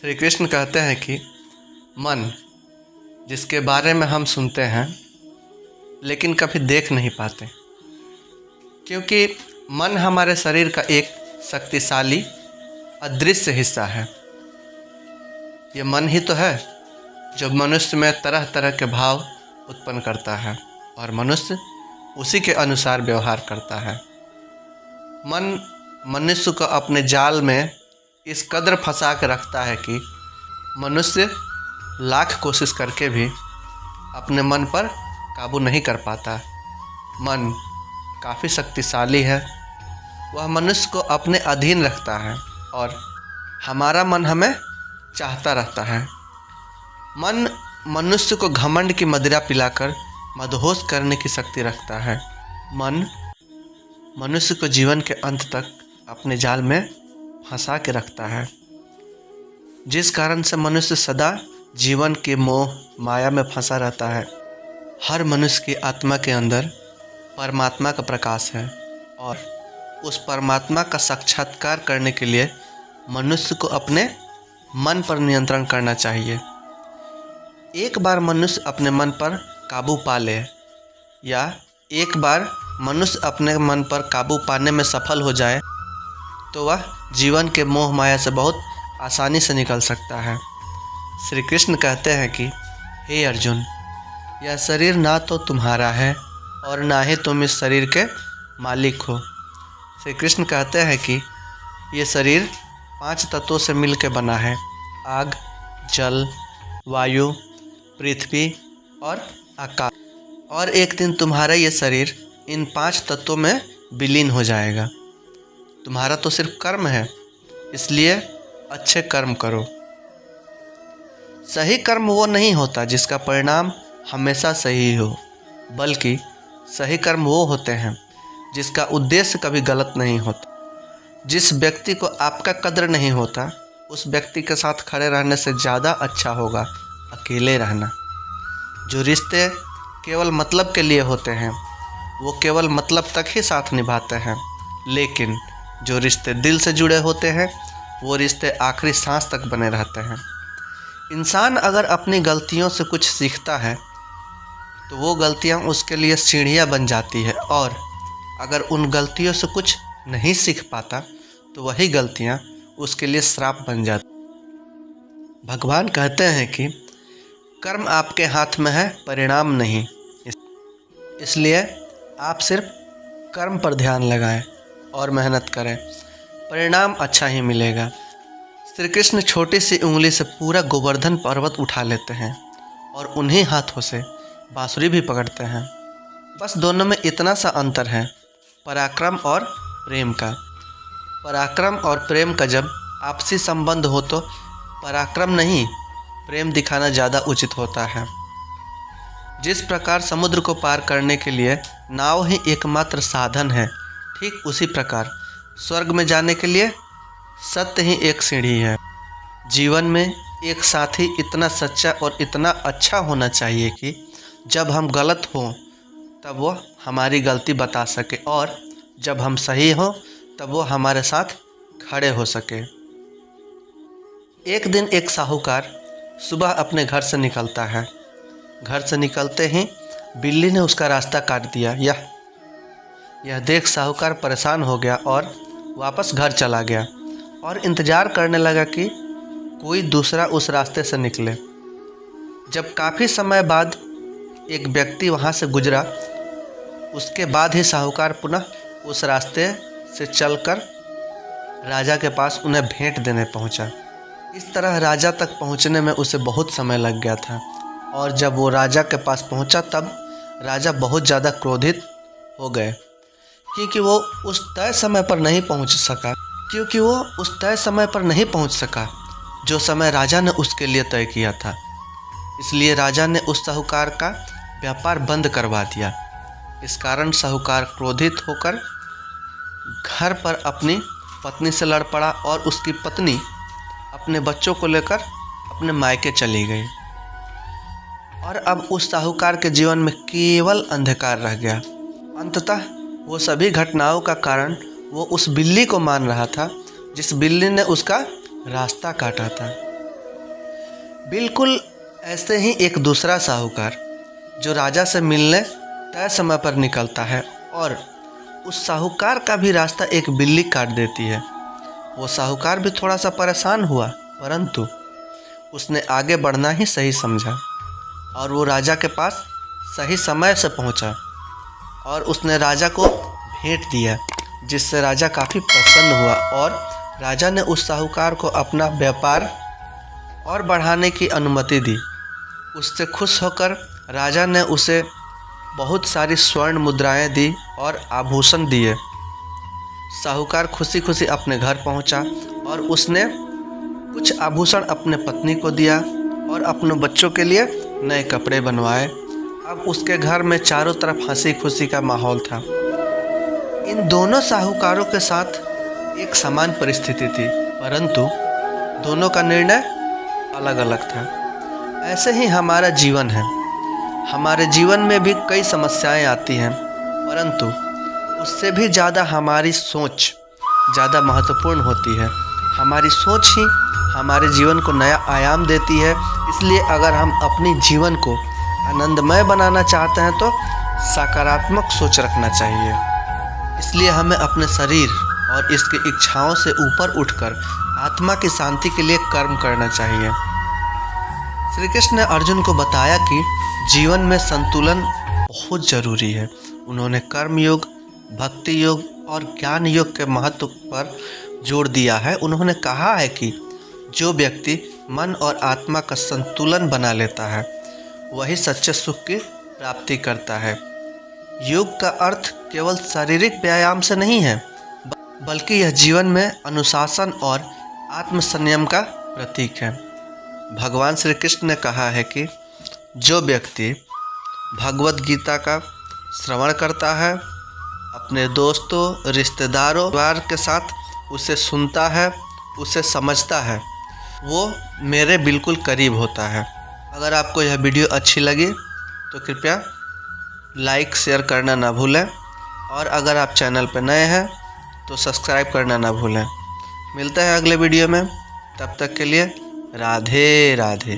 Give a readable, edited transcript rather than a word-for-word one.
श्री कृष्ण कहते हैं कि मन, जिसके बारे में हम सुनते हैं लेकिन कभी देख नहीं पाते, क्योंकि मन हमारे शरीर का एक शक्तिशाली अदृश्य हिस्सा है। ये मन ही तो है जो मनुष्य में तरह तरह के भाव उत्पन्न करता है और मनुष्य उसी के अनुसार व्यवहार करता है। मन मनुष्य को अपने जाल में इस कदर फंसा के रखता है कि मनुष्य लाख कोशिश करके भी अपने मन पर काबू नहीं कर पाता। मन काफ़ी शक्तिशाली है, वह मनुष्य को अपने अधीन रखता है और हमारा मन हमें चाहता रहता है। मन मनुष्य को घमंड की मदिरा पिलाकर मदहोश करने की शक्ति रखता है। मन मनुष्य को जीवन के अंत तक अपने जाल में फंसा के रखता है, जिस कारण से मनुष्य सदा जीवन के मोह माया में फंसा रहता है। हर मनुष्य की आत्मा के अंदर परमात्मा का प्रकाश है और उस परमात्मा का साक्षात्कार करने के लिए मनुष्य को अपने मन पर नियंत्रण करना चाहिए। एक बार मनुष्य अपने मन पर काबू पा ले या एक बार मनुष्य अपने मन पर काबू पाने में सफल हो जाए तो वह जीवन के मोह माया से बहुत आसानी से निकल सकता है। श्री कृष्ण कहते हैं कि हे अर्जुन, यह शरीर ना तो तुम्हारा है और ना ही तुम इस शरीर के मालिक हो। श्री कृष्ण कहते हैं कि ये शरीर 5 तत्वों से मिलकर बना है: आग, जल, वायु, पृथ्वी और आकाश। और एक दिन तुम्हारा ये शरीर इन 5 तत्वों में विलीन हो जाएगा। तुम्हारा तो सिर्फ कर्म है, इसलिए अच्छे कर्म करो। सही कर्म वो नहीं होता जिसका परिणाम हमेशा सही हो, बल्कि सही कर्म वो होते हैं जिसका उद्देश्य कभी गलत नहीं होता। जिस व्यक्ति को आपका कद्र नहीं होता, उस व्यक्ति के साथ खड़े रहने से ज़्यादा अच्छा होगा अकेले रहना। जो रिश्ते केवल मतलब के लिए होते हैं, वो केवल मतलब तक ही साथ निभाते हैं, लेकिन जो रिश्ते दिल से जुड़े होते हैं, वो रिश्ते आखिरी सांस तक बने रहते हैं। इंसान अगर अपनी गलतियों से कुछ सीखता है तो वो गलतियाँ उसके लिए सीढ़ियाँ बन जाती है, और अगर उन गलतियों से कुछ नहीं सीख पाता तो वही गलतियाँ उसके लिए श्राप बन जाती। भगवान कहते हैं कि कर्म आपके हाथ में है, परिणाम नहीं। इसलिए आप सिर्फ कर्म पर ध्यान लगाएं और मेहनत करें, परिणाम अच्छा ही मिलेगा। श्री कृष्ण छोटी सी उंगली से पूरा गोवर्धन पर्वत उठा लेते हैं और उन्हीं हाथों से बांसुरी भी पकड़ते हैं। बस दोनों में इतना सा अंतर है, पराक्रम और प्रेम का। पराक्रम और प्रेम का जब आपसी संबंध हो तो पराक्रम नहीं, प्रेम दिखाना ज़्यादा उचित होता है। जिस प्रकार समुद्र को पार करने के लिए नाव ही एकमात्र साधन है, ठीक उसी प्रकार स्वर्ग में जाने के लिए सत्य ही एक सीढ़ी है। जीवन में एक साथी इतना सच्चा और इतना अच्छा होना चाहिए कि जब हम गलत हों तब वो हमारी गलती बता सके, और जब हम सही हों तब वो हमारे साथ खड़े हो सके। एक दिन एक साहूकार सुबह अपने घर से निकलता है। घर से निकलते ही बिल्ली ने उसका रास्ता काट दिया। यह देख साहूकार परेशान हो गया और वापस घर चला गया और इंतज़ार करने लगा कि कोई दूसरा उस रास्ते से निकले। जब काफ़ी समय बाद एक व्यक्ति वहाँ से गुजरा, उसके बाद ही साहूकार पुनः उस रास्ते से चलकर राजा के पास उन्हें भेंट देने पहुँचा। इस तरह राजा तक पहुँचने में उसे बहुत समय लग गया था, और जब वो राजा के पास पहुँचा तब राजा बहुत ज़्यादा क्रोधित हो गए, क्योंकि वो उस तय समय पर नहीं पहुँच सका जो समय राजा ने उसके लिए तय किया था। इसलिए राजा ने उस साहूकार का व्यापार बंद करवा दिया। इस कारण साहूकार क्रोधित होकर घर पर अपनी पत्नी से लड़ पड़ा और उसकी पत्नी अपने बच्चों को लेकर अपने मायके चली गई। और अब उस साहूकार के जीवन में केवल अंधकार रह गया। अंततः वो सभी घटनाओं का कारण वो उस बिल्ली को मान रहा था जिस बिल्ली ने उसका रास्ता काटा था। बिल्कुल ऐसे ही एक दूसरा साहूकार जो राजा से मिलने तय समय पर निकलता है और उस साहूकार का भी रास्ता एक बिल्ली काट देती है। वो साहूकार भी थोड़ा सा परेशान हुआ, परंतु उसने आगे बढ़ना ही सही समझा और वो राजा के पास सही समय से पहुंचा और उसने राजा को भेंट दिया, जिससे राजा काफ़ी प्रसन्न हुआ और राजा ने उस साहूकार को अपना व्यापार और बढ़ाने की अनुमति दी। उससे खुश होकर राजा ने उसे बहुत सारी स्वर्ण मुद्राएं दी और आभूषण दिए। साहूकार खुशी खुशी अपने घर पहुंचा और उसने कुछ आभूषण अपने पत्नी को दिया और अपने बच्चों के लिए नए कपड़े बनवाए। अब उसके घर में चारों तरफ हंसी खुशी का माहौल था। इन दोनों साहूकारों के साथ एक समान परिस्थिति थी, परंतु दोनों का निर्णय अलग अलग था। ऐसे ही हमारा जीवन है। हमारे जीवन में भी कई समस्याएं आती हैं, परंतु उससे भी ज़्यादा हमारी सोच ज़्यादा महत्वपूर्ण होती है। हमारी सोच ही हमारे जीवन को नया आयाम देती है। इसलिए अगर हम अपनी जीवन को आनंदमय बनाना चाहते हैं तो सकारात्मक सोच रखना चाहिए। इसलिए हमें अपने शरीर और इसकी इच्छाओं से ऊपर उठकर आत्मा की शांति के लिए कर्म करना चाहिए। श्री कृष्ण ने अर्जुन को बताया कि जीवन में संतुलन बहुत ज़रूरी है। उन्होंने कर्म योग, भक्ति योग और ज्ञान योग के महत्व पर जोर दिया है। उन्होंने कहा है कि जो व्यक्ति मन और आत्मा का संतुलन बना लेता है वही सच्चे सुख की प्राप्ति करता है। योग का अर्थ केवल शारीरिक व्यायाम से नहीं है, बल्कि यह जीवन में अनुशासन और आत्मसंयम का प्रतीक है। भगवान श्री कृष्ण ने कहा है कि जो व्यक्ति भगवत गीता का श्रवण करता है, अपने दोस्तों, रिश्तेदारों, परिवार के साथ उसे सुनता है, उसे समझता है, वो मेरे बिल्कुल करीब होता है। अगर आपको यह वीडियो अच्छी लगी तो कृपया लाइक शेयर करना ना भूलें और अगर आप चैनल पर नए हैं तो सब्सक्राइब करना ना भूलें। मिलते हैं अगले वीडियो में, तब तक के लिए राधे राधे।